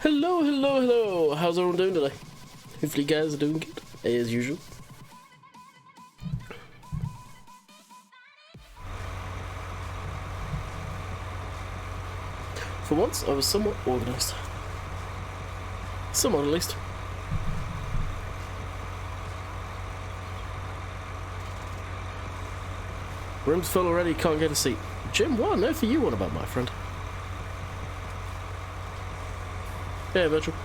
Hello, hello, hello. How's everyone doing today? Hopefully you guys are doing good, as usual. For once, I was somewhat organised. Somewhat, at least. Room's full already, can't get a seat. Jim, what on earth are you on about, my friend? Yeah, virtual.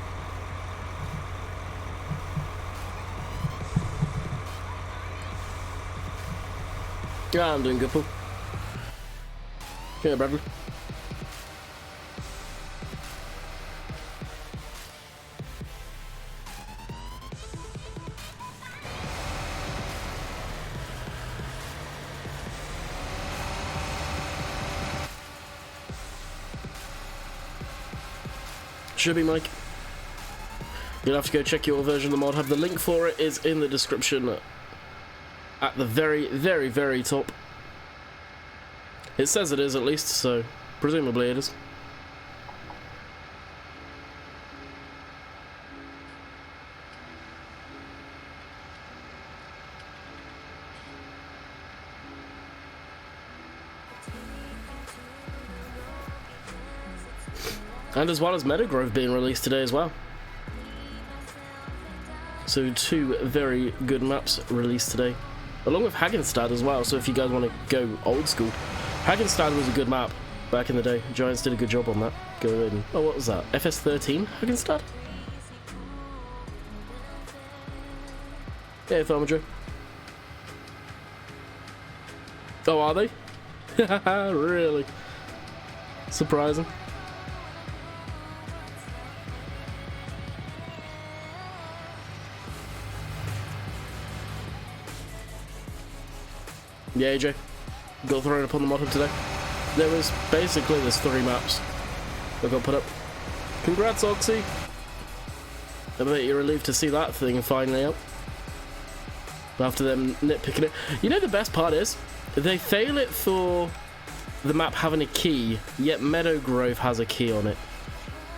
Yeah, I'm doing good, Paul. Yeah, Bradley. Should be, Mike. You'll have to go check your version of the mod. Have the link for it is in the description at the very, very, very top. It says it is, at least, so presumably it is. And as well as Meadowgrove being released today as well. So 2 very good maps released today. Along with Hagenstad as well, so if you guys want to go old school. Hagenstad was a good map back in the day. Giants did a good job on that. Go in. Oh, what was that? FS13 Hagenstad? Yeah, Farmer Joe. Oh, are they? Really? Surprising. Yeah, AJ, got thrown up on the mod hub today. There's 3 maps that got put up. Congrats, Oxy! I bet you're relieved to see that thing finally out. After them nitpicking it. You know the best part is, they fail it for the map having a key, yet Meadowgrove has a key on it.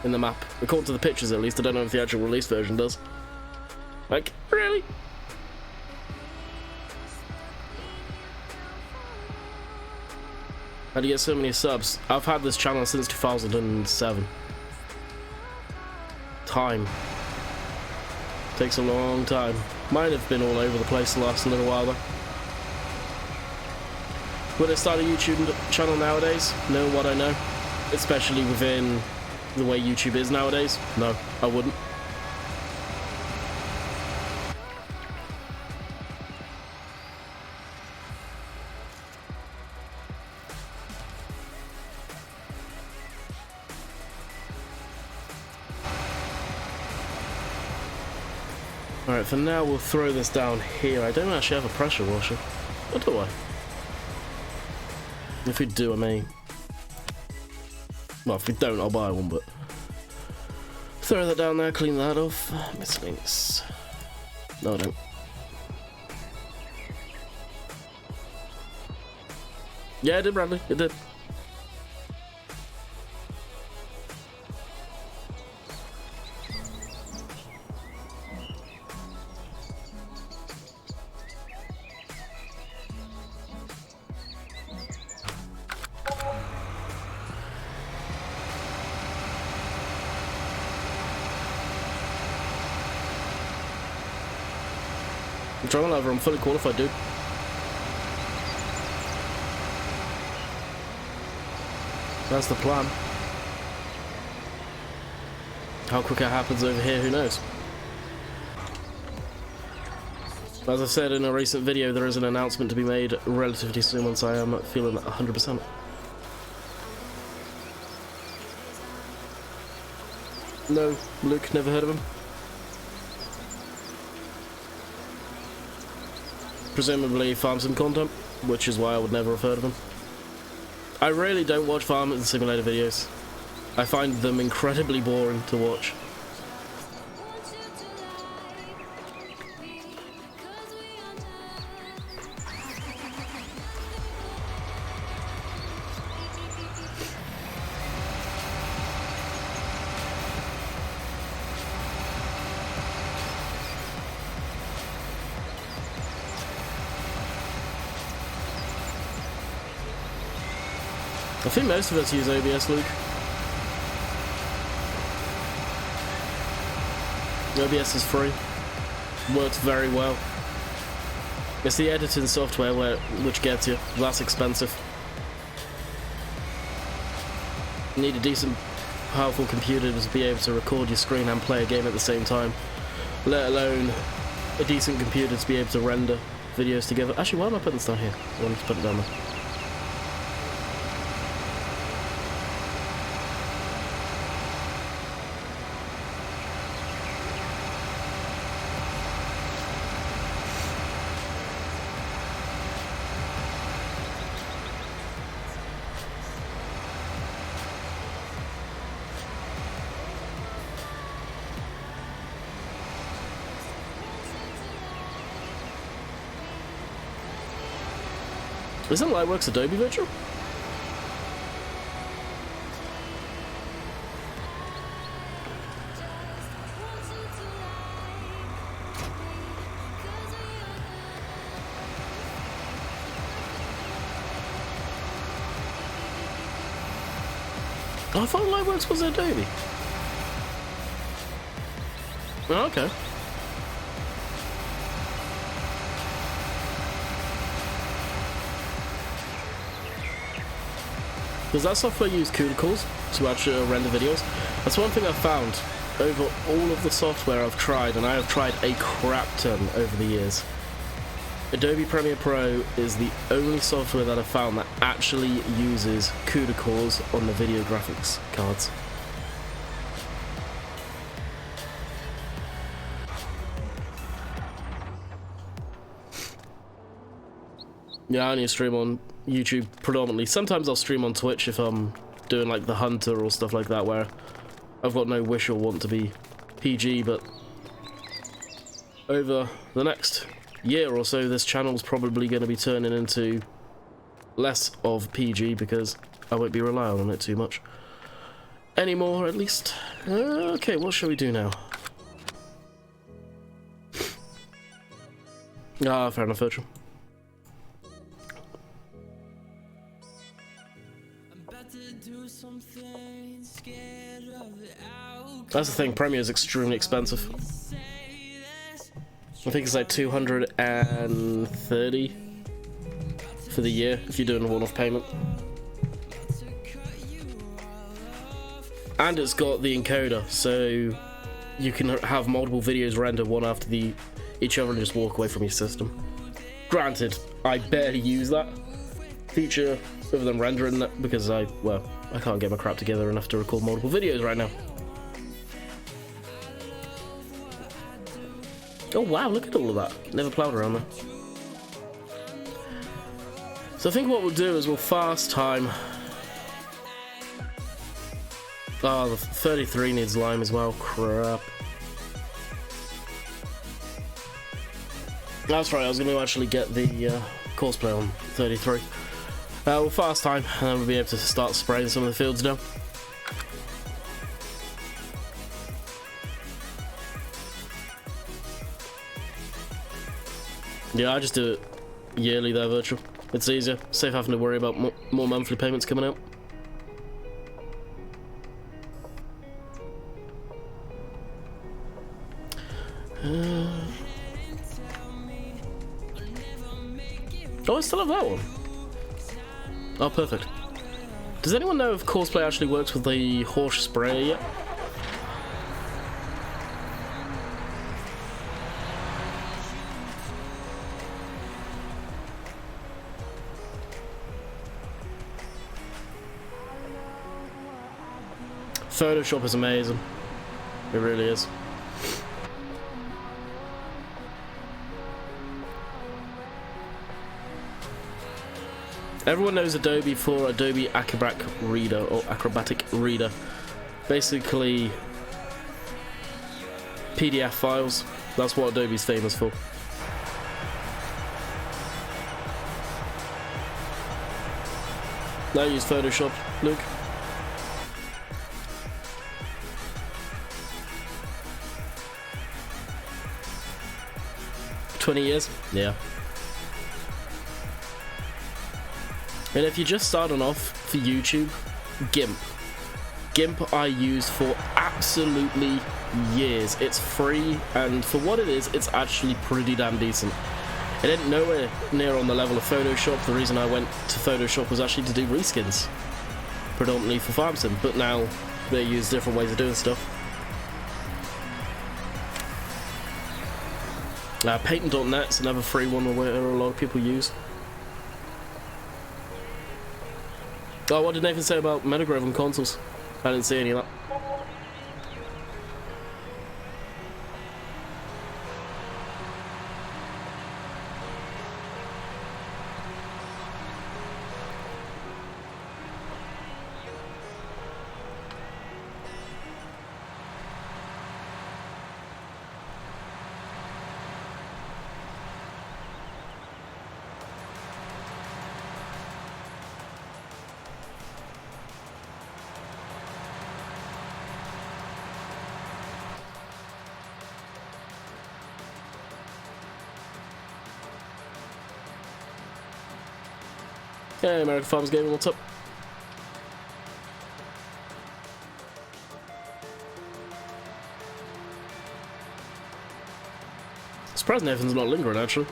In the map. According to the pictures at least, I don't know if the actual release version does. Like, really? How do you get so many subs? I've had this channel since 2007. Time. Takes a long time. Might have been all over the place the last little while though. Would I start a YouTube channel nowadays? Knowing what I know? Especially within the way YouTube is nowadays? No, I wouldn't. Alright, for now we'll throw this down here. I don't actually have a pressure washer. Or do I? If we do, I may... Well, if we don't, I'll buy one, but... Throw that down there, clean that off. Miscellaneous. No, I don't. Yeah, it did, Bradley. It did. I'm trying over. I'm fully qualified, dude. That's the plan. How quick it happens over here, who knows? As I said in a recent video, there is an announcement to be made relatively soon once I am feeling 100%. No, Luke, never heard of him. Presumably farm sim content, which is why I would never have heard of him. I really don't watch farming simulator videos. I find them incredibly boring to watch. I think most of us use OBS, Luke. OBS is free. Works very well. It's the editing software which gets you. That's expensive. You need a decent, powerful computer to be able to record your screen and play a game at the same time. Let alone a decent computer to be able to render videos together. Actually, why am I putting this down here? I wanted to put it down there. Isn't Lightworks Adobe Virtual? I thought Lightworks was Adobe. Oh, okay. Does that software use cuticles to actually render videos? That's one thing I've found over all of the software I've tried, and I have tried a crap ton over the years. Adobe Premiere Pro is the only software that I've found that actually uses cuticles on the video graphics cards. Yeah, I only stream on YouTube predominantly. Sometimes I'll stream on Twitch if I'm doing like The Hunter or stuff like that, where I've got no wish or want to be PG, but over the next year or so, this channel's probably going to be turning into less of PG because I won't be relying on it too much anymore, at least. Okay, what shall we do now? Ah, fair enough, Virtual. That's the thing, Premiere is extremely expensive. I think it's like $230 for the year if you're doing a one-off payment. And it's got the encoder, so you can have multiple videos render one after each other and just walk away from your system. Granted, I barely use that feature other than rendering that because I can't get my crap together enough to record multiple videos right now. Oh wow, look at all of that. Never ploughed around there. So I think what we'll do is we'll fast time. Oh, the 33 needs lime as well. Crap. That's right, I was going to actually get the course play on 33. We'll fast time, and then we'll be able to start spraying some of the fields now. Yeah, I just do it yearly there, virtual. It's easier. Save having to worry about more monthly payments coming out. Oh, I still have that one. Oh, perfect. Does anyone know if Courseplay actually works with the horse sprayer yet? Photoshop is amazing. It really is. Everyone knows Adobe for Adobe Acrobat Reader or Acrobatic Reader. Basically, PDF files. That's what Adobe's famous for. I use Photoshop, Luke. $20 years? Yeah. And if you're just starting off for YouTube, GIMP. GIMP I used for absolutely years. It's free, and for what it is, it's actually pretty damn decent. It ain't nowhere near on the level of Photoshop. The reason I went to Photoshop was actually to do reskins, predominantly for farm sim, but now they use different ways of doing stuff. Patent.net's another free one where a lot of people use. Oh, what did Nathan say about Metagrove on consoles? I didn't see any of that. Hey, American Farmers Gaming, what's up? Surprised Nathan's not lingering, actually.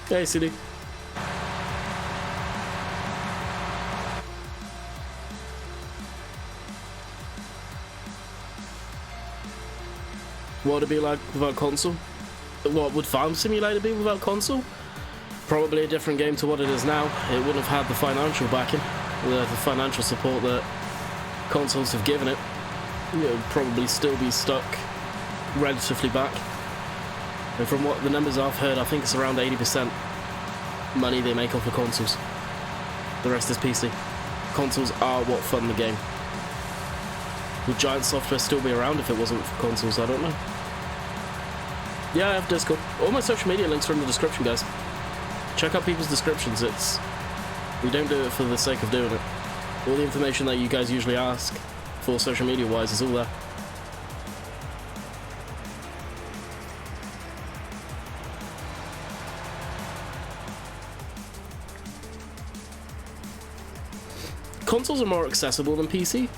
Hey, CD. What would it be like without console? What would Farm Simulator be without console? Probably a different game to what it is now. It wouldn't have had the financial backing, the financial support that consoles have given it. It would probably still be stuck relatively back. And from what the numbers I've heard, I think it's around 80% money they make off of consoles. The rest is PC. Consoles are what fund the game. Would Giant Software still be around if it wasn't for consoles? I don't know. Yeah, I have Discord. All my social media links are in the description, guys. Check out people's descriptions. We don't do it for the sake of doing it. All the information that you guys usually ask for social media wise is all there. Consoles are more accessible than PC.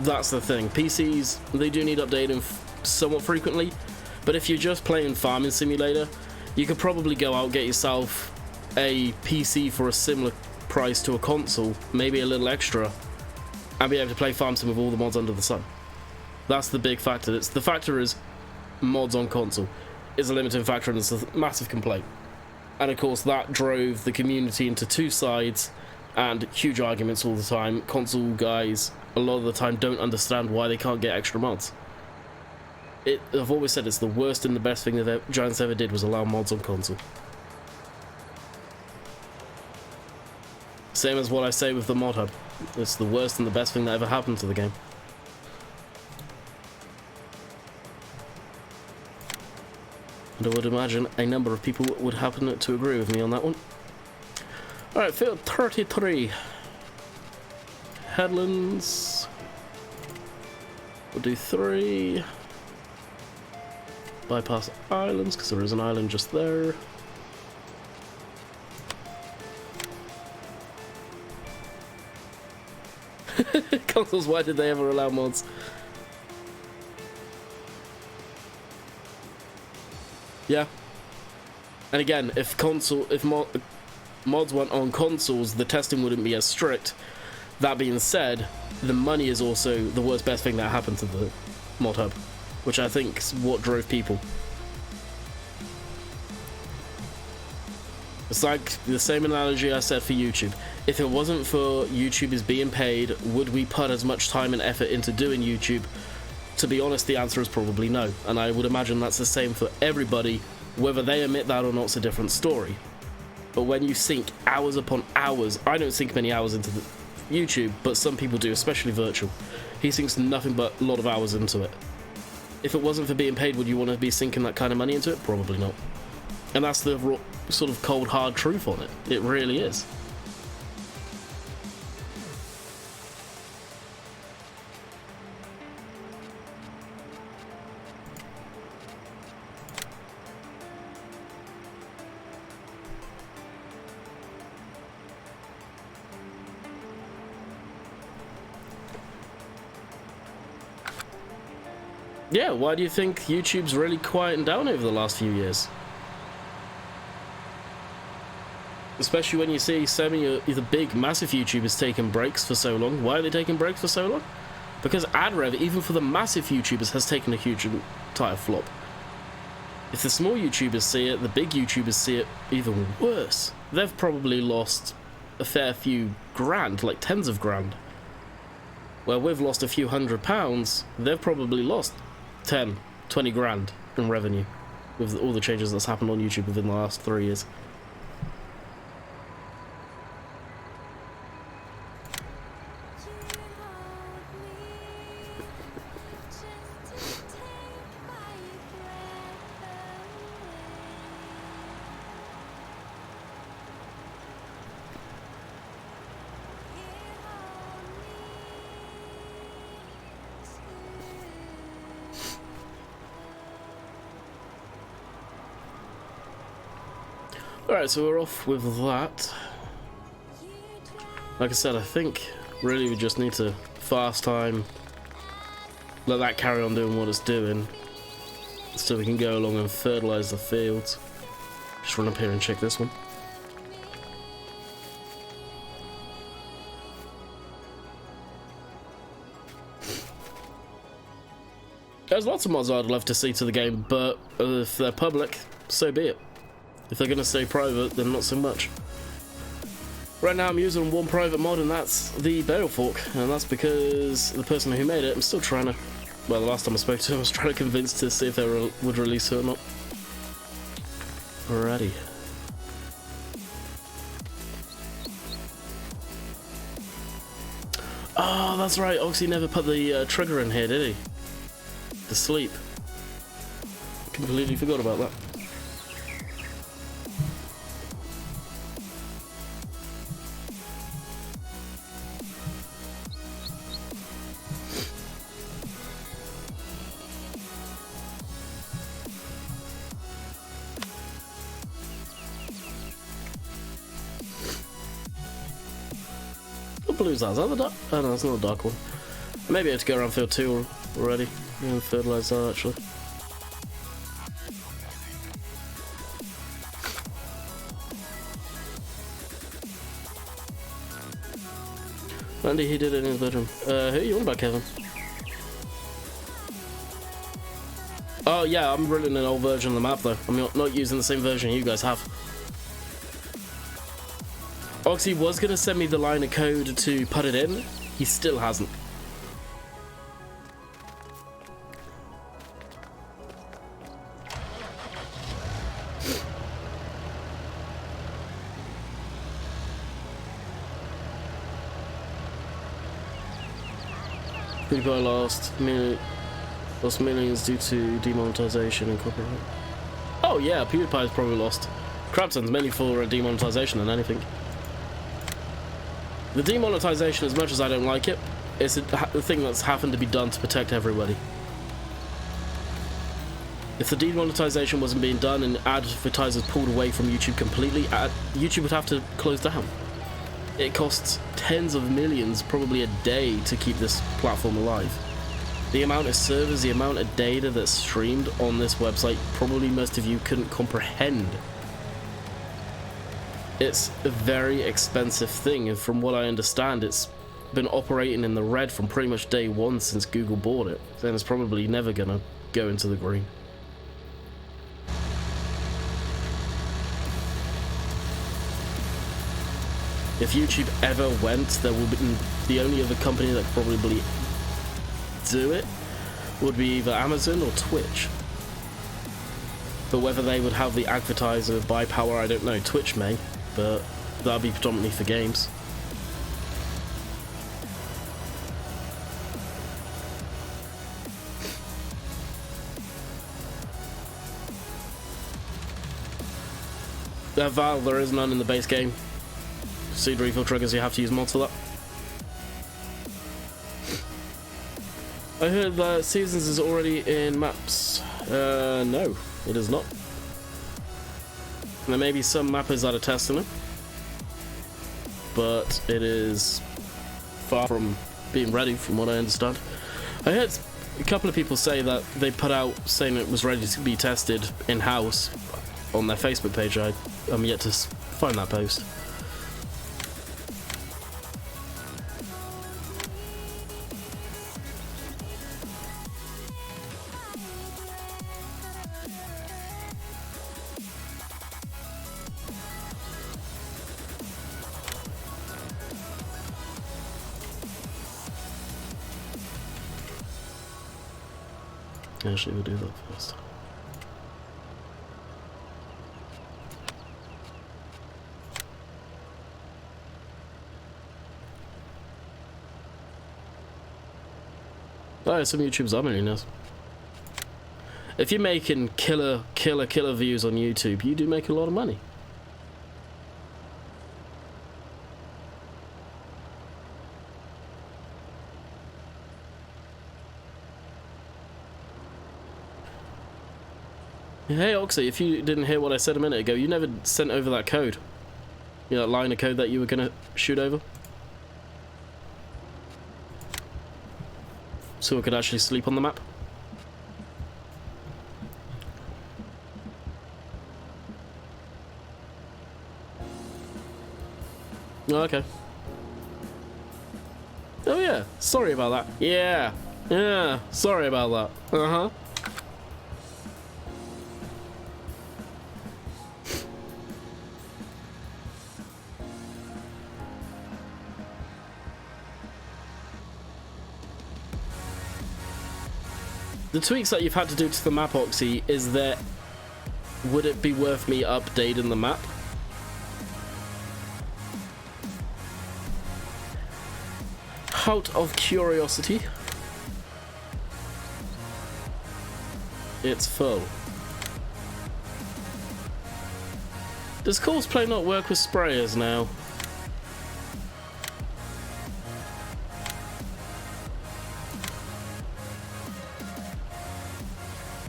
That's the thing. PCs, they do need updating somewhat frequently, but if you're just playing Farming Simulator, you could probably go out and get yourself a PC for a similar price to a console, maybe a little extra, and be able to play Farm Sim with all the mods under the sun. That's the big factor. The factor is mods on console is a limiting factor, and it's a massive complaint. And of course that drove the community into two sides, and huge arguments all the time. Console guys, a lot of the time, don't understand why they can't get extra mods. I've always said it's the worst and the best thing that Giants ever did was allow mods on console. Same as what I say with the mod hub. It's the worst and the best thing that ever happened to the game. And I would imagine a number of people would happen to agree with me on that one. Alright, field 33. Headlands. We'll do 3. Bypass islands, because there is an island just there. Consoles, why did they ever allow mods? Yeah. And again, if mods went on consoles, the testing wouldn't be as strict. That being said, the money is also the worst best thing that happened to the mod hub, which I think is what drove people. It's like the same analogy I said for YouTube. If it wasn't for YouTubers being paid, would we put as much time and effort into doing YouTube? To be honest, the answer is probably no. And I would imagine that's the same for everybody. Whether they admit that or not is a different story. But when you sink hours upon hours, I don't sink many hours into the YouTube, but some people do, especially Virtual. He sinks nothing but a lot of hours into it. If it wasn't for being paid, would you want to be sinking that kind of money into it? Probably not. And that's the raw, sort of cold, hard truth on it. It really is. Yeah, why do you think YouTube's really quieting down over the last few years? Especially when you see so many of the big, massive YouTubers taking breaks for so long. Why are they taking breaks for so long? Because ad rev, even for the massive YouTubers, has taken a huge entire flop. If the small YouTubers see it, the big YouTubers see it even worse. They've probably lost a fair few grand, like tens of grand. Where we've lost a few £100, they've probably lost 10, 20 grand in revenue with all the changes that's happened on YouTube within the last 3 years. Alright, so we're off with that. Like I said, I think really we just need to fast time, let that carry on doing what it's doing, so we can go along and fertilise the fields. Just run up here and check this one. There's lots of mods I'd love to see to the game, but if they're public, so be it. If they're going to stay private, then not so much. Right now I'm using one private mod, and that's the Bale Fork, and that's because the person who made it, I'm still trying to, well, the last time I spoke to him I was trying to convince to see if they would release it or not. Alrighty. Oh, that's right, Oxy never put the trigger in here, did he? To sleep. Completely forgot about that. What blue is that? Is that the dark? Oh no, it's not a dark one. Maybe I have to go around field 2 already and fertilise that actually. Andy, he did it in his bedroom. Who are you on about, Kevin? Oh yeah, I'm running an old version of the map though. I'm not using the same version you guys have. Oxy was going to send me the line of code to put it in. He still hasn't. PewDiePie lost millions due to demonetization and copyright. Oh yeah, PewDiePie's probably lost crap tons, mainly for demonetization than anything. The demonetization, as much as I don't like it, it's the thing that's happened to be done to protect everybody. If the demonetization wasn't being done and advertisers pulled away from YouTube completely, YouTube would have to close down. It costs tens of millions, probably a day, to keep this platform alive. The amount of servers, the amount of data that's streamed on this website, probably most of you couldn't comprehend. It's a very expensive thing, and from what I understand, it's been operating in the red from pretty much day one since Google bought it, and it's probably never gonna go into the green. If YouTube ever went, there will be the only other company that could probably do it would be either Amazon or Twitch. But whether they would have the advertiser buy power, I don't know. Twitch may, but that'll be predominantly for games. Val, there is none in the base game. Seed refill triggers, you have to use mods for that. I heard that Seasons is already in maps. No, it is not. There may be some mappers that are testing it, but it is far from being ready, from what I understand. I heard a couple of people say that they put out saying it was ready to be tested in-house on their Facebook page. I'm yet to find that post. Actually, we'll do that first. Oh, some YouTubers are millionaires. If you're making killer views on YouTube, you do make a lot of money. Hey Oxy, if you didn't hear what I said a minute ago, you never sent over that code. You know, that line of code that you were gonna shoot over? So we could actually sleep on the map? Oh, okay. Oh yeah, sorry about that. Yeah, sorry about that. Uh-huh. The tweaks that you've had to do to the map, Oxy, would it be worth me updating the map? Out of curiosity. It's full. Does Courseplay not work with sprayers now?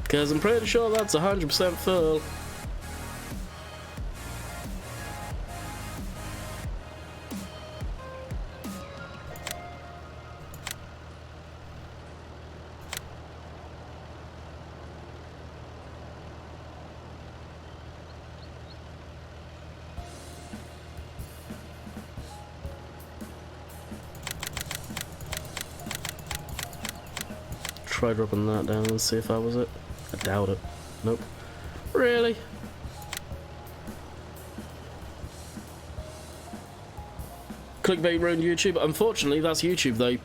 Because I'm pretty sure that's 100% full. Try dropping that down and see if that was it. I doubt it. Nope. Really? Clickbait ruined YouTube. Unfortunately, that's YouTube though.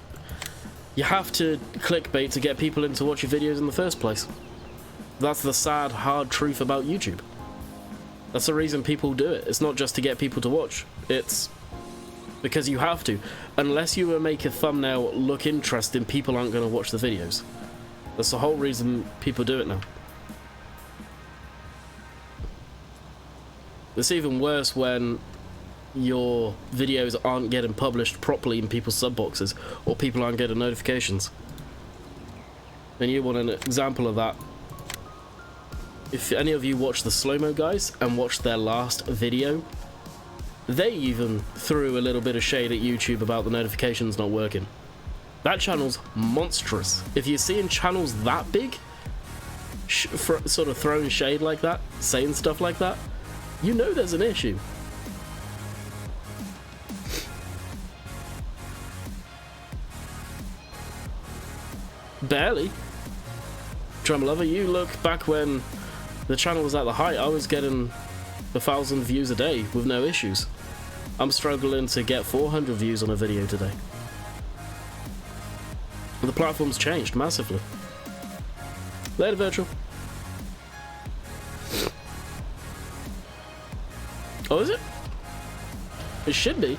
You have to clickbait to get people in to watch your videos in the first place. That's the sad, hard truth about YouTube. That's the reason people do it. It's not just to get people to watch. It's because you have to. Unless you make a thumbnail look interesting, people aren't going to watch the videos. That's the whole reason people do it now. It's even worse when your videos aren't getting published properly in people's sub boxes, or people aren't getting notifications. And you want an example of that. If any of you watch the slow-mo guys and watched their last video, they even threw a little bit of shade at YouTube about the notifications not working. That channel's monstrous. If you're seeing channels that big, sort of throwing shade like that, saying stuff like that, you know there's an issue. Barely. Drum Lover, you look back when the channel was at the height, I was getting 1,000 views a day with no issues. I'm struggling to get 400 views on a video today. The platform's changed massively. Later, Virtual. Oh, is it? It should be.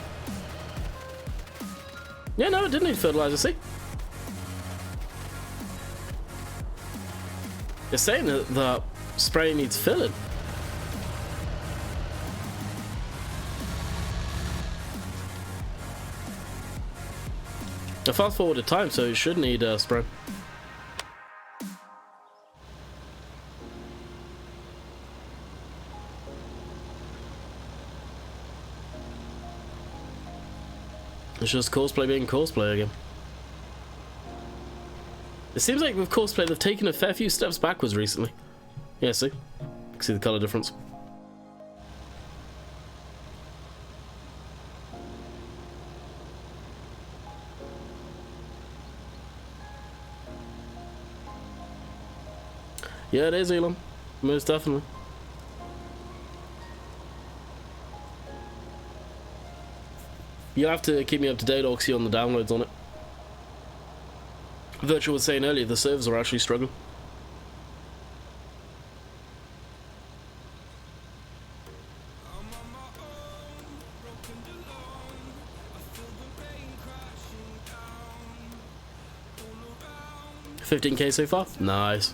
Yeah, no, it didn't need fertilizer, see? They're saying that the spray needs filling. I fast forwarded time, so it should need spray. It's just cosplay being cosplay again. It seems like with cosplay they've taken a fair few steps backwards recently. Yeah, see? You can see the colour difference. Yeah, it is, Elon. Most definitely. You'll have to keep me up to date, Oxy, on the downloads on it. Virtual was saying earlier, the servers are actually struggling. $15K so far? Nice.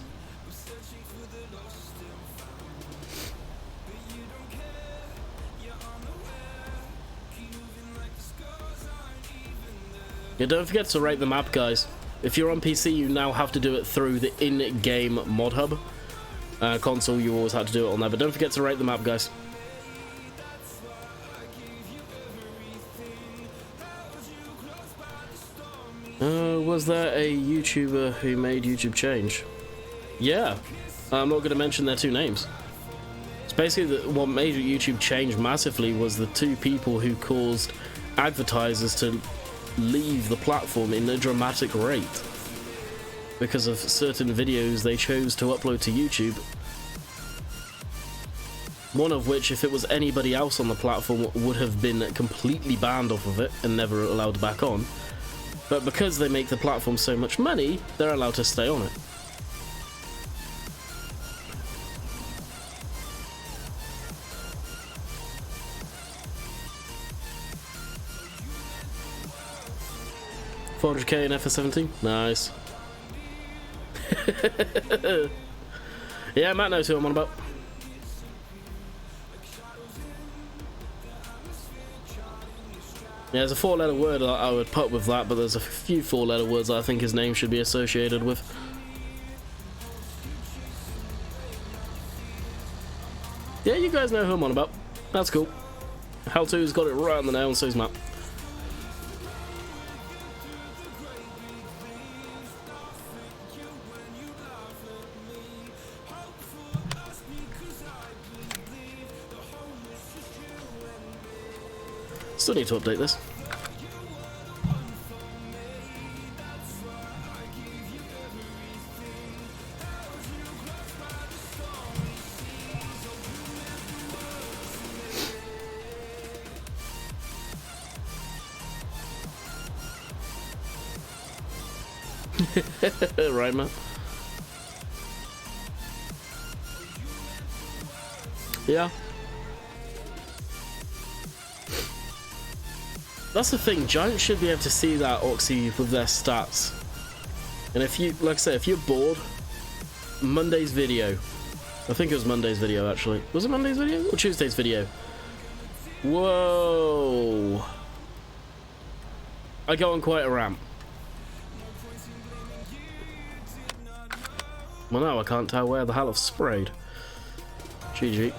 Yeah, don't forget to rate the map, guys. If you're on PC, you now have to do it through the in-game mod hub. Console, you always had to do it on there, but don't forget to rate the map, guys. Was there a YouTuber who made YouTube change? Yeah, I'm not going to mention their two names. It's basically what made YouTube change massively was the two people who caused advertisers to leave the platform in a dramatic rate because of certain videos they chose to upload to YouTube. One of which, if it was anybody else on the platform, would have been completely banned off of it and never allowed back on. But because they make the platform so much money, they're allowed to stay on it. $400K in FS17? Nice. Yeah, Matt knows who I'm on about. Yeah, there's a 4-letter word I would put with that, but there's a few 4-letter words that I think his name should be associated with. Yeah, you guys know who I'm on about. That's cool. Hal 2's got it right on the nail, and so's Matt. Still need to update this. Right, man? Yeah. That's the thing, Giants should be able to see that, Oxy, with their stats. And if you, like I said, if you're bored, Monday's video, I think it was Monday's video actually. Was it Monday's video or Tuesday's video? Whoa. I go on quite a ramp. Well, now I can't tell where the hell I've sprayed. GG.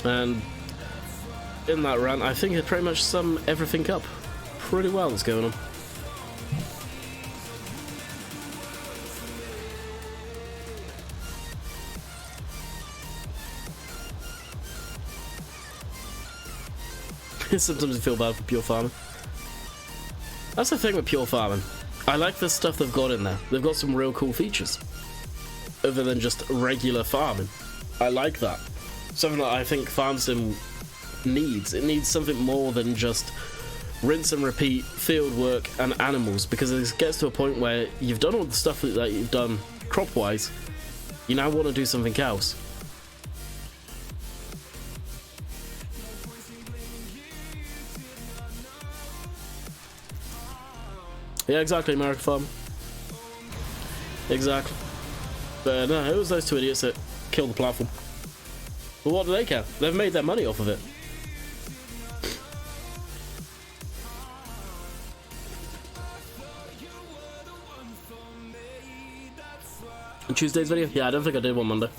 And in that rant, I think it pretty much summed everything up pretty well that's going on. Sometimes I feel bad for pure farming. That's the thing with pure farming. I like the stuff they've got in there. They've got some real cool features. Other than just regular farming. I like that. Something that I think Farm Sim needs. It needs something more than just rinse and repeat field work and animals, because it gets to a point where you've done all the stuff that you've done crop wise. You now want to do something else. Yeah, exactly, American Farm. Exactly. But no, it was those two idiots that killed the platform. But what do they care? They've made their money off of it. And Tuesday's video? Yeah, I don't think I did one Monday.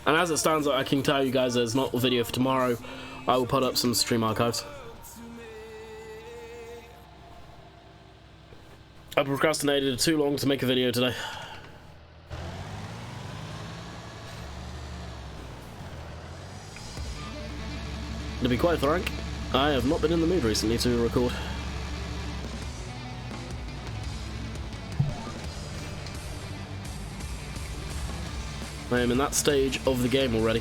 And as it stands, I can tell you guys there's not a video for tomorrow. I will put up some stream archives. I procrastinated too long to make a video today. To be quite frank, I have not been in the mood recently to record. I am in that stage of the game already.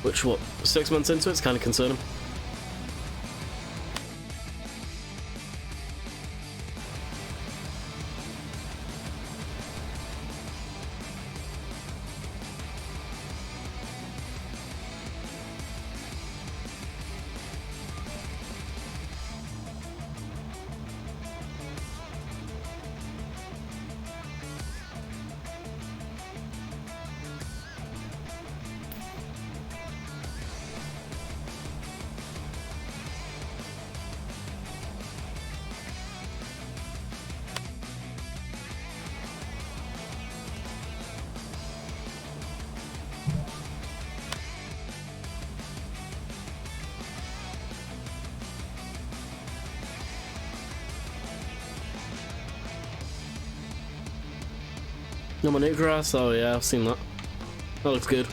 Which, what, 6 months into it's kind of concerning. No more new grass? Oh yeah, I've seen that. That looks good.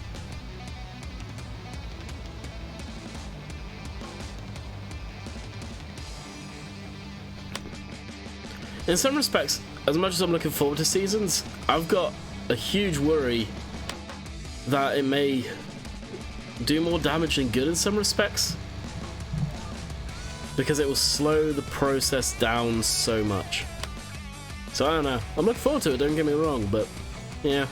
In some respects, as much as I'm looking forward to seasons, I've got a huge worry that it may do more damage than good in some respects, because it will slow the process down so much. So I don't know. I'm looking forward to it, don't get me wrong, but yeah.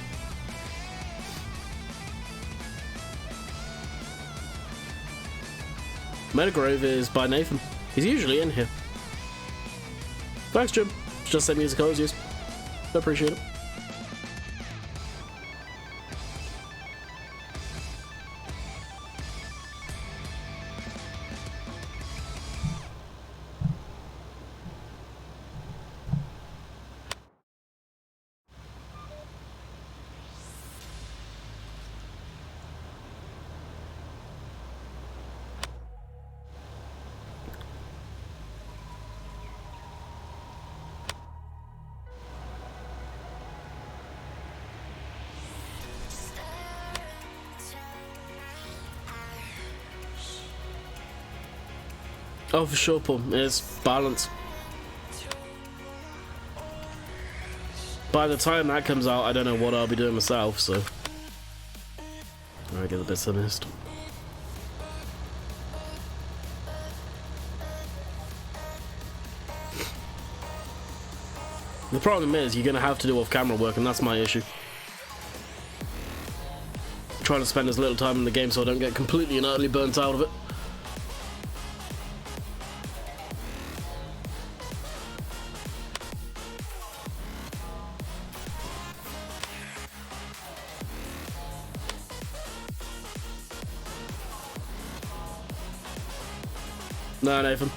Metagrove is by Nathan. He's usually in here. Thanks, Jim. It's just the same music I always use. I appreciate it. Oh, for sure, Paul. It's balance. By the time that comes out, I don't know what I'll be doing myself, so. Alright, get the bits I missed. The problem is you're going to have to do off-camera work, and that's my issue. I'm trying to spend as little time in the game so I don't get completely and utterly burnt out of it. No, Nathan.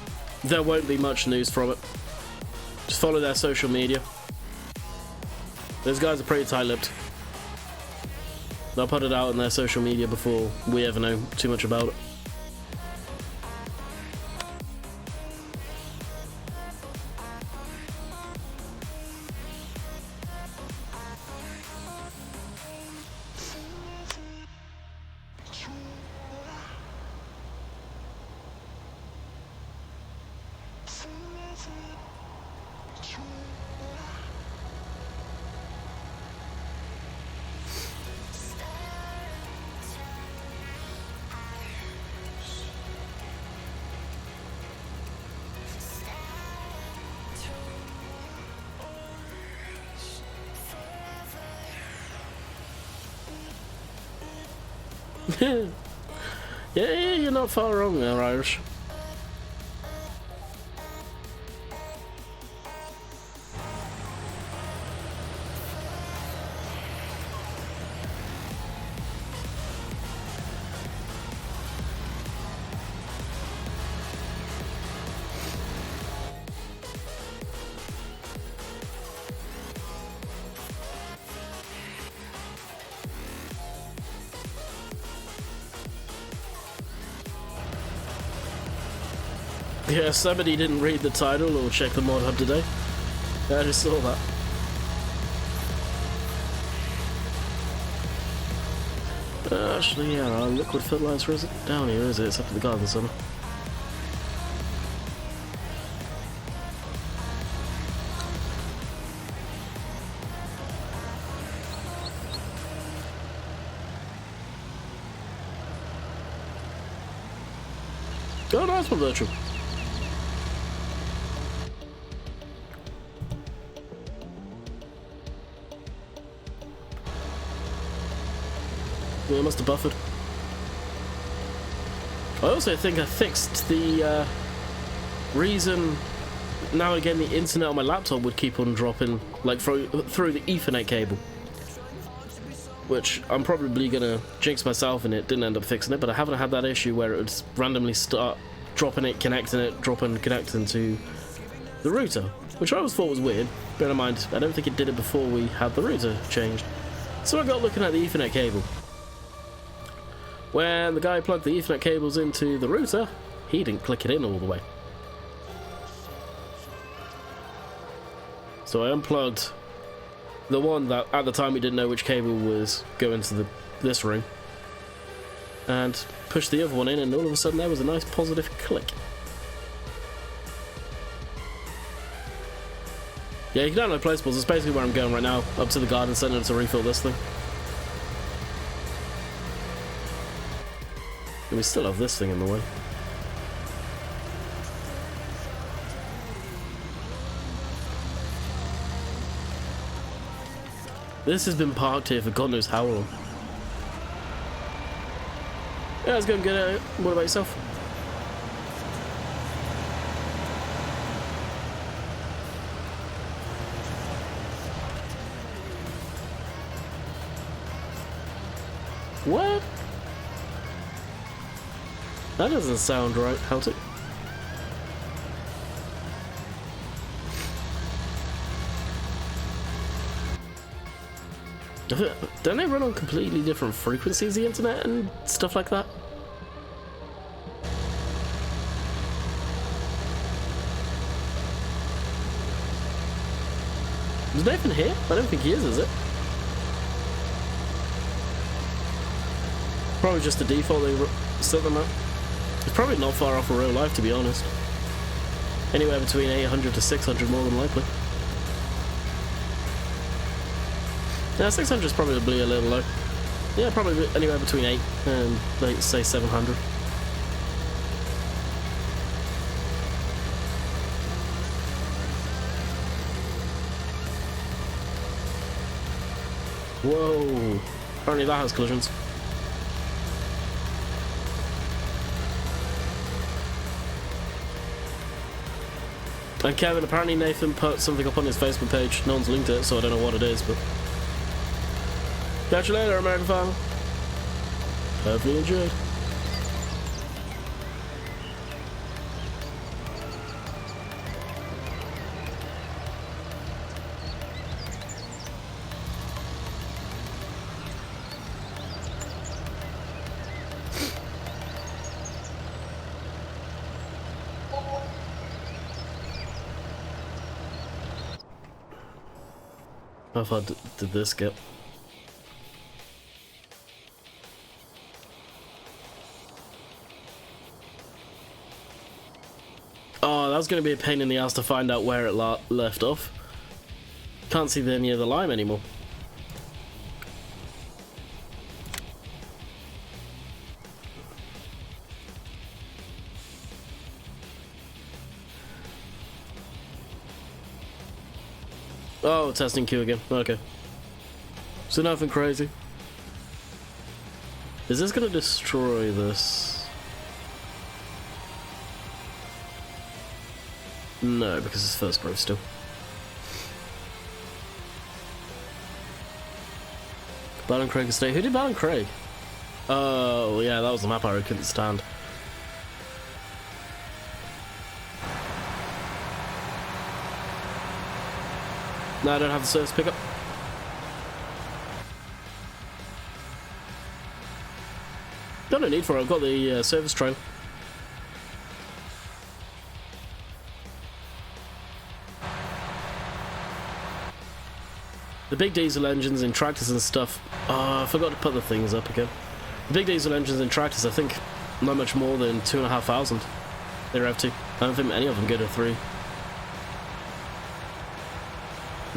There won't be much news from it. Just follow their social media. Those guys are pretty tight-lipped. They'll put it out on their social media before we ever know too much about it. Yeah, you're not far wrong there, Irish. Yeah, somebody didn't read the title or check the mod hub today. I just saw that. Actually, yeah, liquid fertilizer isn't down here, is it? It's up at the garden center. Oh, nice one, Virtual. I must have buffered. I also think I fixed the reason now again the internet on my laptop would keep on dropping, like through the Ethernet cable. Which I'm probably gonna jinx myself and it didn't end up fixing it, but I haven't had that issue where it would randomly start dropping it, dropping, connecting to the router. Which I always thought was weird. Bear in mind, I don't think it did it before we had the router changed. So I got looking at the Ethernet cable. When the guy plugged the Ethernet cables into the router, he didn't click it in all the way. So I unplugged the one that at the time we didn't know which cable was going to this ring, and pushed the other one in, and all of a sudden there was a nice positive click. Yeah, you can download placeables. It's basically where I'm going right now, up to the garden center to refill this thing. And we still have this thing in the way. This has been parked here for God knows how long. Yeah, it's going good. What about yourself? What? That doesn't sound right, how's it? Don't they run on completely different frequencies, the internet and stuff like that? Is Nathan here? I don't think he is it? Probably just the default they set them at. It's probably not far off a real life, to be honest. Anywhere between 800 to 600 more than likely. Yeah, 600 is probably a little low. Yeah, probably anywhere between 8 and, let's say, 700. Whoa. Apparently that has collisions. And Kevin, apparently Nathan put something up on his Facebook page. No one's linked it, so I don't know what it is, but... Catch you later, American Farmer. Hope you enjoyed. How far did this get? Oh, that was going to be a pain in the ass to find out where it left off. Can't see any of the lime anymore. Oh, testing queue again. Okay. So nothing crazy. Is this going to destroy this? No, because it's first growth still. Balin Craig Estate. Who did Balin Craig? Oh, yeah, that was the map I couldn't stand. No, I don't have the service pickup. Got no need for it. I've got the service train. The big diesel engines in tractors and stuff. Oh, I forgot to put the things up again. The big diesel engines in tractors, I think, not much more than 2,500. They're up to. I don't think any of them go to 3.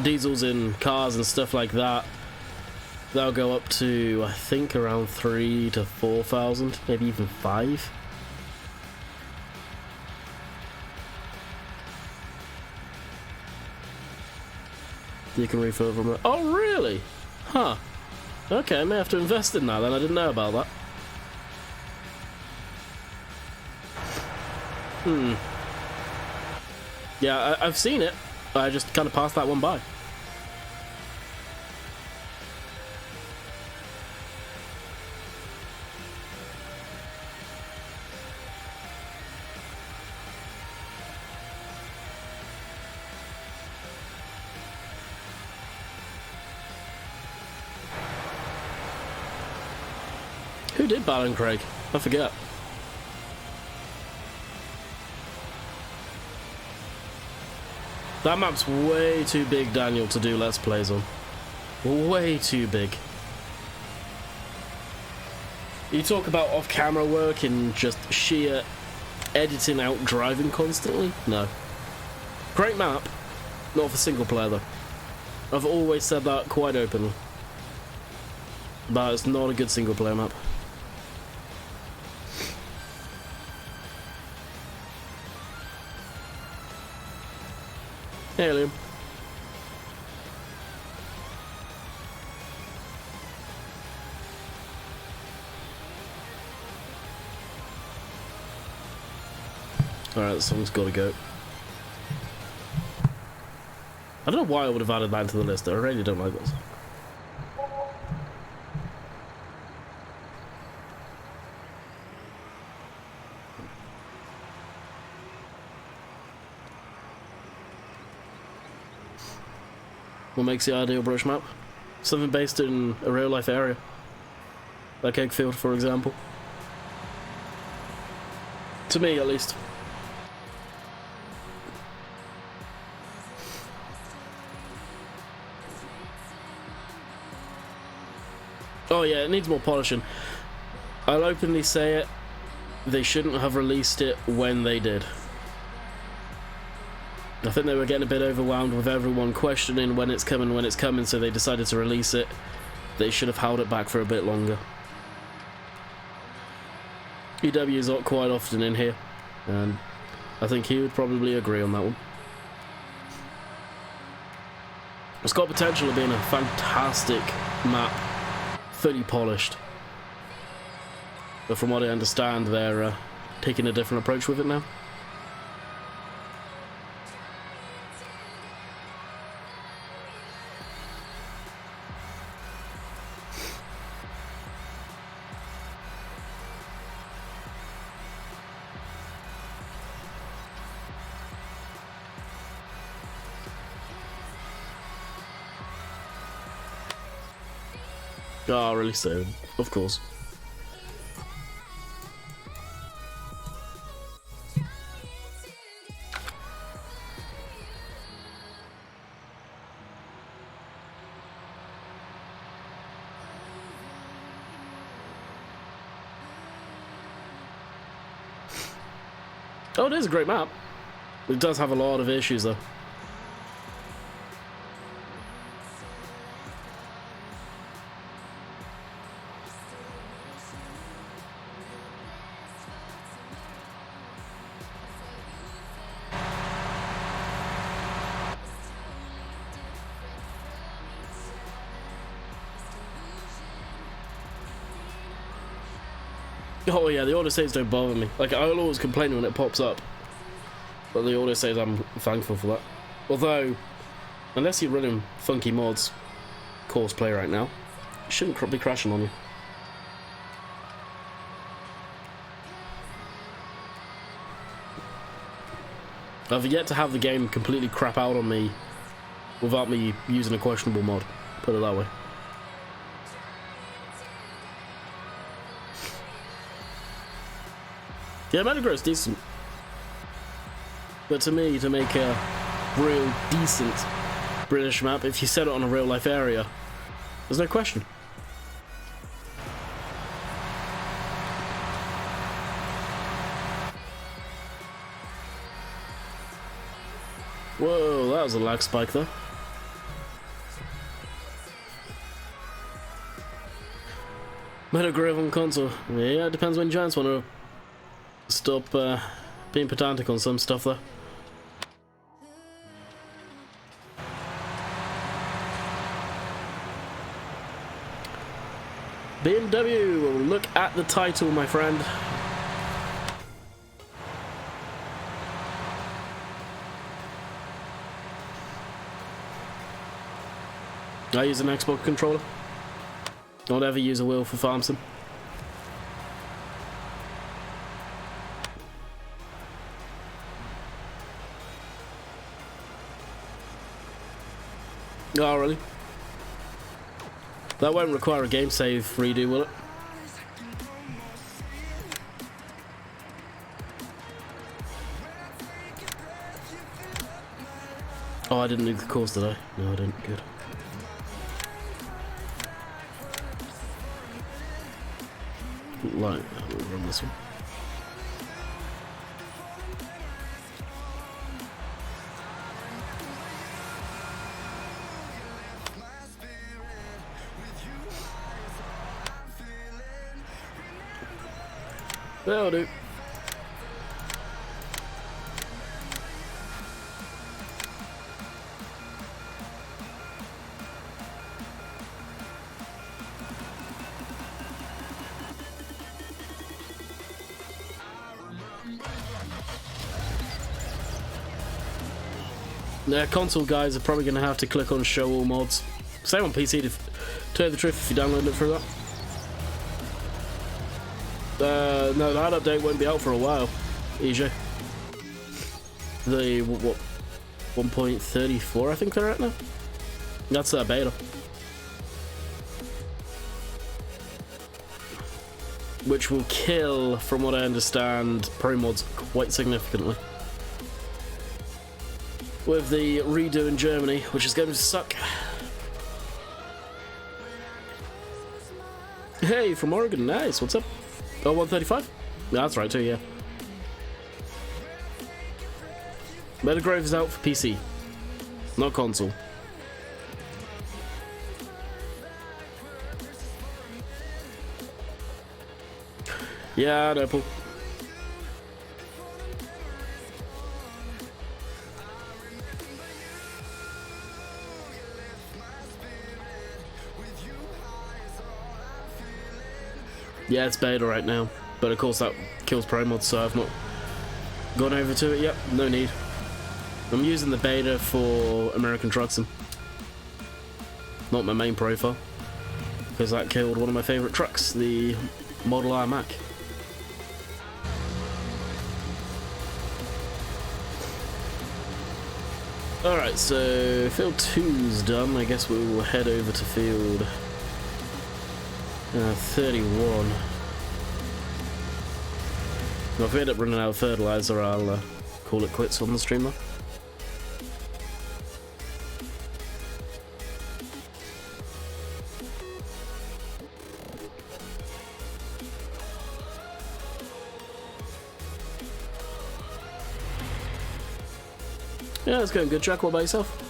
Diesels in cars and stuff like that, they'll go up to, I think, around 3,000 to 4,000, maybe even 5. You can refill from it. Oh, really? Huh. Okay, I may have to invest in that then. I didn't know about that. Yeah, I've seen it. I just kind of passed that one by. Who did Balin Craig? I forget. That map's way too big, Daniel, to do Let's Plays on. Way too big. You talk about off-camera work and just sheer editing out driving constantly? No. Great map, not for single player though. I've always said that quite openly. But it's not a good single player map. Hey, Liam. Alright, someone's got to go. I don't know why I would have added that to the list. I really don't like this. What makes the ideal brush map? Something based in a real life area. Like Oakfield, for example. To me, at least. Oh yeah, it needs more polishing. I'll openly say it. They shouldn't have released it when they did. I think they were getting a bit overwhelmed with everyone questioning when it's coming, so they decided to release it. They should have held it back for a bit longer. EW's not quite often in here, and I think he would probably agree on that one. It's got potential of being a fantastic map fully polished. But from what I understand, they're taking a different approach with it now. Oh, really soon, of course. Oh, it is a great map. It does have a lot of issues, though. Oh yeah, the auto saves don't bother me. Like, I'll always complain when it pops up, but the auto saves, I'm thankful for that. Although, unless you're running funky mods, course play right now, it shouldn't be crashing on you. I've yet to have the game completely crap out on me without me using a questionable mod, put it that way. Yeah, Metagross's decent. But to me, to make a real decent British map, if you set it on a real life area, there's no question. Whoa, that was a lag spike though. Metagrove on console. Yeah, it depends when giants want to stop being pedantic on some stuff though. BMW will look at the title, my friend. I use an Xbox controller. Don't ever use a wheel for farm sim. Oh, really? That won't require a game save redo, will it? Oh, I didn't do the course, did I? No, I didn't. Good. Like, we'll run this one. That'll do. The console guys are probably going to have to click on show all mods. Same on PC, to tell you the truth, if you download it through that. No, that update won't be out for a while, EJ. The, what 1.34 I think they're at now? That's their beta. Which will kill, from what I understand, pro mods quite significantly. With the redo in Germany, which is going to suck. Hey, from Oregon, nice, what's up? Oh, 135? That's right too, yeah. Metagrove is out for PC, not console. Yeah, no, Paul. Yeah, it's beta right now, but of course that kills pro mods, so I've not gone over to it yet. No need. I'm using the beta for American Truck Sim, not my main profile, because that killed one of my favourite trucks, the Model I Mac. Alright, so field 2's done. I guess we will head over to field 31. Well, if we end up running out of fertilizer, I'll call it quits on the stream though. Yeah, it's going good, Jack. What about yourself?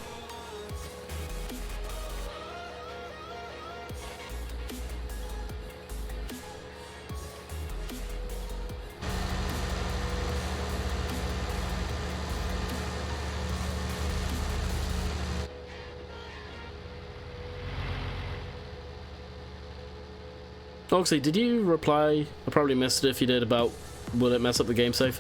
Oxy, did you reply? I probably missed it if you did, about will it mess up the game save?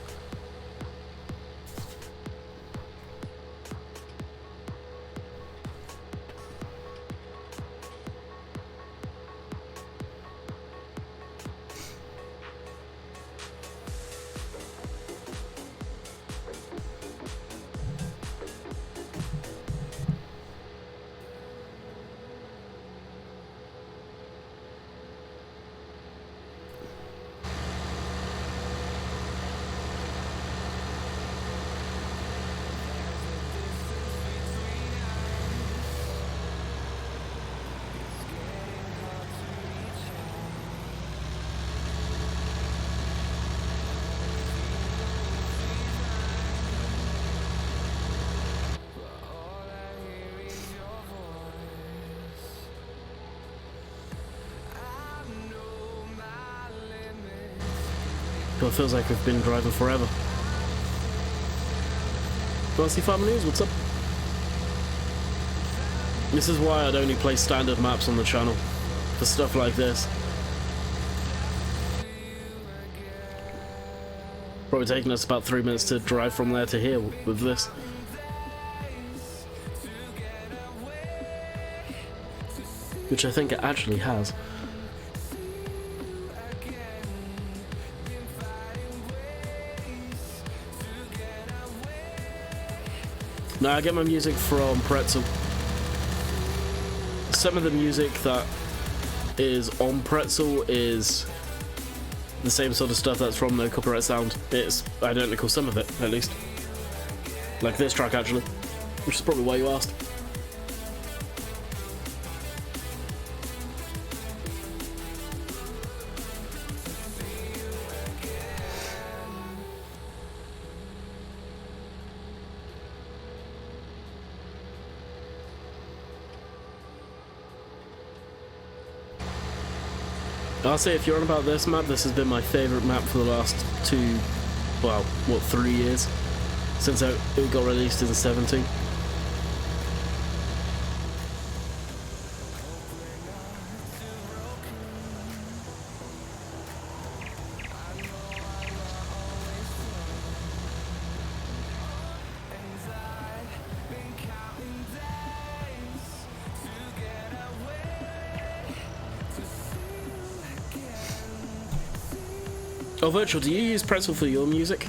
Well, it feels like we've been driving forever. Want to see Farm News? What's up? This is why I'd only play standard maps on the channel, for stuff like this. Probably taking us about 3 minutes to drive from there to here with this. Which I think it actually has. No, I get my music from Pretzel. Some of the music that is on Pretzel is the same sort of stuff that's from No Copyright Sound. It's identical, some of it, at least. Like this track, actually. Which is probably why you asked. I'll say, if you're on about this map, this has been my favourite map for the last 3 years, since it got released in 17. Oh, Virtual, do you use Pretzel for your music?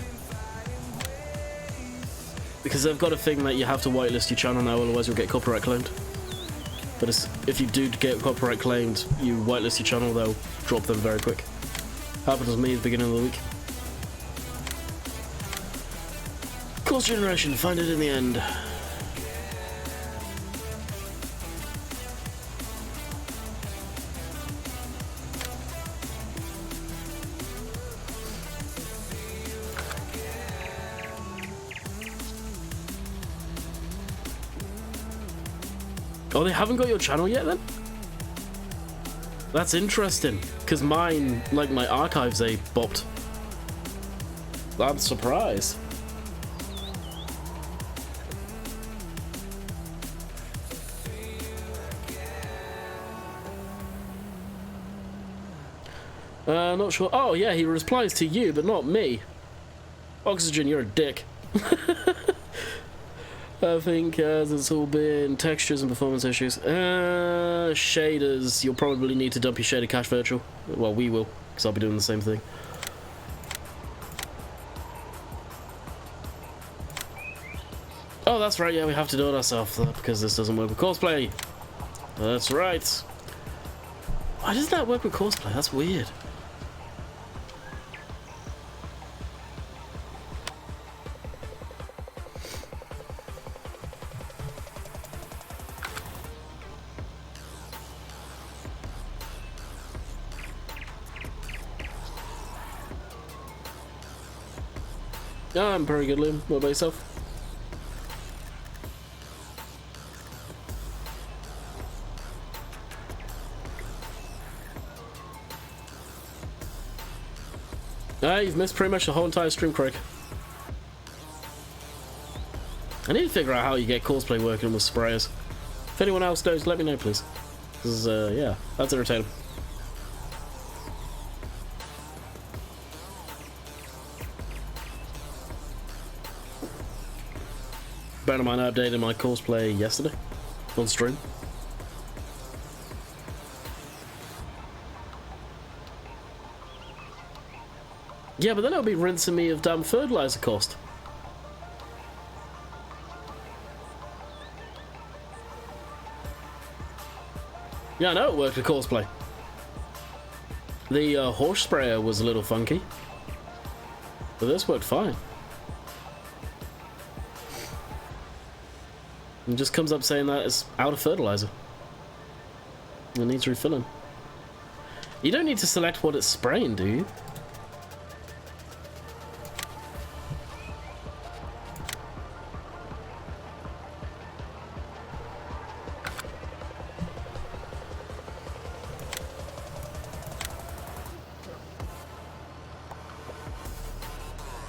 Because they've got a thing that you have to whitelist your channel now, otherwise you'll get copyright claimed. But if you do get copyright claimed, you whitelist your channel, they'll drop them very quick. Happened to me at the beginning of the week. Course Generation, find it in the end. Oh, they haven't got your channel yet then? That's interesting, because mine, like my archives, they bopped. I'm surprised. Not sure. Oh, yeah, he replies to you, but not me. Oxygen, you're a dick. I think there's all been textures and performance issues. Shaders, you'll probably need to dump your shader cache virtual. Well, we will, because I'll be doing the same thing. Oh, that's right, yeah, we have to do it ourselves, because this doesn't work with Courseplay. That's right. Why does that work with Courseplay? That's weird. Yeah, I'm pretty good, Liam. What about yourself? You've missed pretty much the whole entire stream, Craig. I need to figure out how you get Courseplay working with sprayers. If anyone else knows, let me know, please. Because, yeah, that's irritating. Bear in mind, I updated my Courseplay yesterday on stream. Yeah, but then it'll be rinsing me of damn fertilizer cost. Yeah, I know it worked with Courseplay. The horse sprayer was a little funky, but this worked fine. It just comes up saying that it's out of fertilizer. It needs refilling. You don't need to select what it's spraying, do you?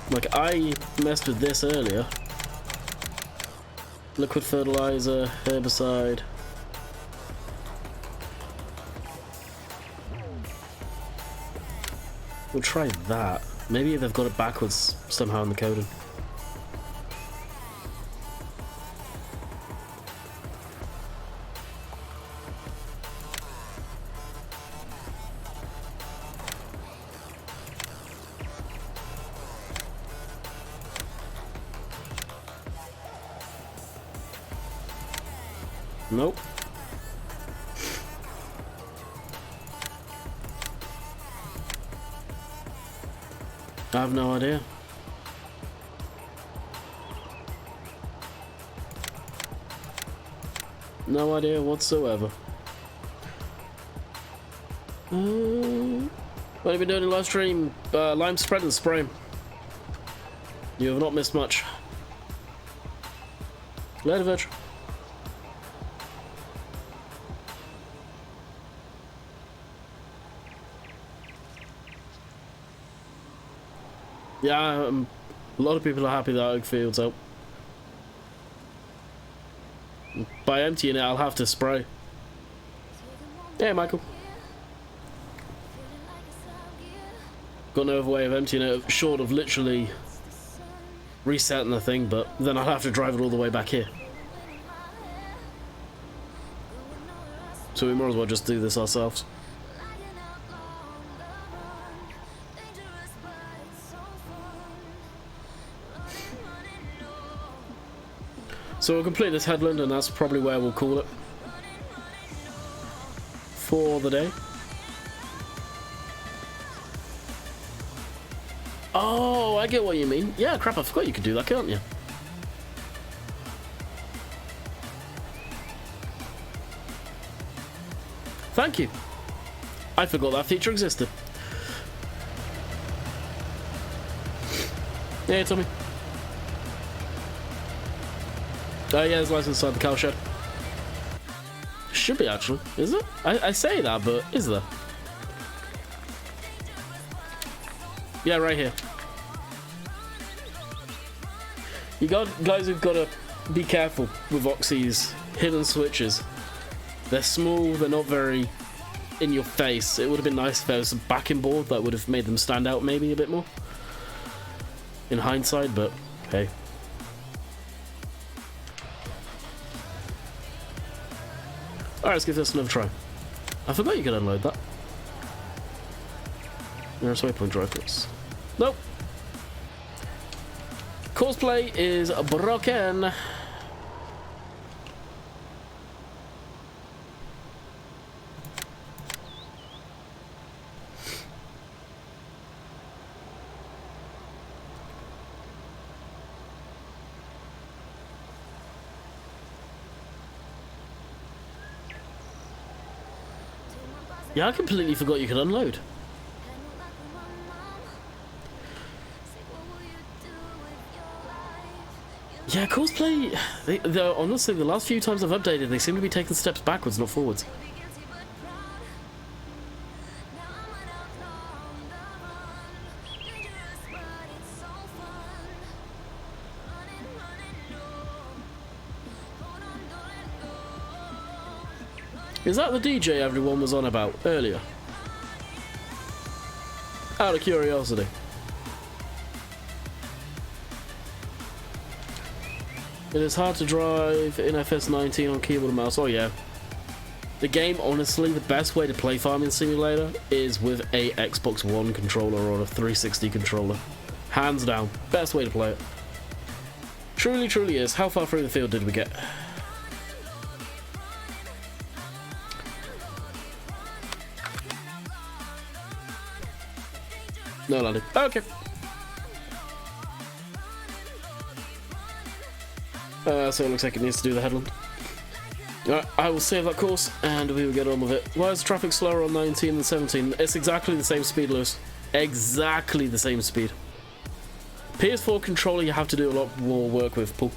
Like, I messed with this earlier. Liquid fertilizer, herbicide. We'll try that. Maybe they've got it backwards somehow in the coding. Nope. I have no idea. No idea whatsoever. What have you been doing in live stream? Lime spread and spray. You have not missed much. Later, Virtual. Yeah, a lot of people are happy that Oakfield's out. By emptying it, I'll have to spray. Yeah, Michael. Got no other way of emptying it short of literally resetting the thing, but then I'll have to drive it all the way back here. So we might as well just do this ourselves. So we'll complete this headland, and that's probably where we'll call it for the day. Oh, I get what you mean. Yeah, crap, I forgot you could do that, can't you? Thank you. I forgot that feature existed. Yeah, Tommy. Oh yeah, there's lights inside the cow shed. Should be, actually. Is it? I say that, but is there? Yeah, right here. You guys have got to be careful with Oxy's hidden switches. They're small, they're not very in your face. It would have been nice if there was a backing board that would have made them stand out maybe a bit more in hindsight, but hey. Alright, let's give this another try. I forgot you could unload that. Nearest waypoint rifles. Nope. Cosplay is broken. Yeah, I completely forgot you could unload. Yeah, cosplay, they're honestly, the last few times I've updated, they seem to be taking steps backwards, not forwards. Is that the DJ everyone was on about earlier? Out of curiosity. It is hard to drive in FS19 on keyboard and mouse. Oh yeah. The game, honestly, the best way to play Farming Simulator is with a Xbox One controller or a 360 controller. Hands down. Best way to play it. Truly, truly is. How far through the field did we get? No landing. Okay. So it looks like it needs to do the headland. Alright, I will save that course and we will get on with it. Why is the traffic slower on 19 than 17? It's exactly the same speed, Lewis. Exactly the same speed. PS4 controller you have to do a lot more work with, Paul.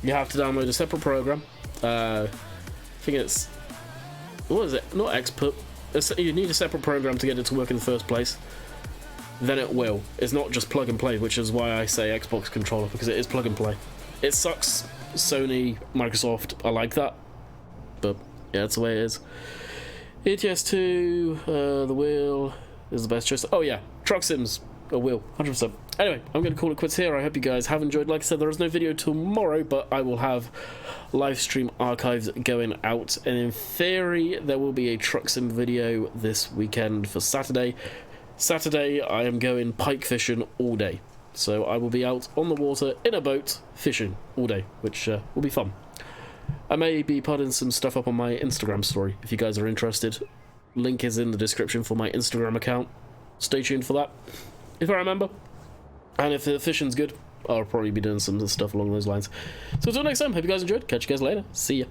You have to download a separate program. I think it's... what is it? Not expert. You need a separate program to get it to work in the first place. Then it will. It's not just plug and play, which is why I say Xbox controller, because it is plug and play. It sucks, Sony, Microsoft, I like that, but yeah, that's the way it is. ETS2, the wheel is the best choice. Oh yeah, Truck Sims, a wheel, 100%. Anyway, I'm going to call it quits here. I hope you guys have enjoyed. Like I said, there is no video tomorrow, but I will have live stream archives going out, and in theory, there will be a Truck Sim video this weekend for Saturday. Saturday, I am going pike fishing all day. So I will be out on the water in a boat fishing all day, which will be fun. I may be putting some stuff up on my Instagram story if you guys are interested. Link is in the description for my Instagram account. Stay tuned for that, if I remember. And if the fishing's good, I'll probably be doing some stuff along those lines. So until next time, hope you guys enjoyed. Catch you guys later. See ya.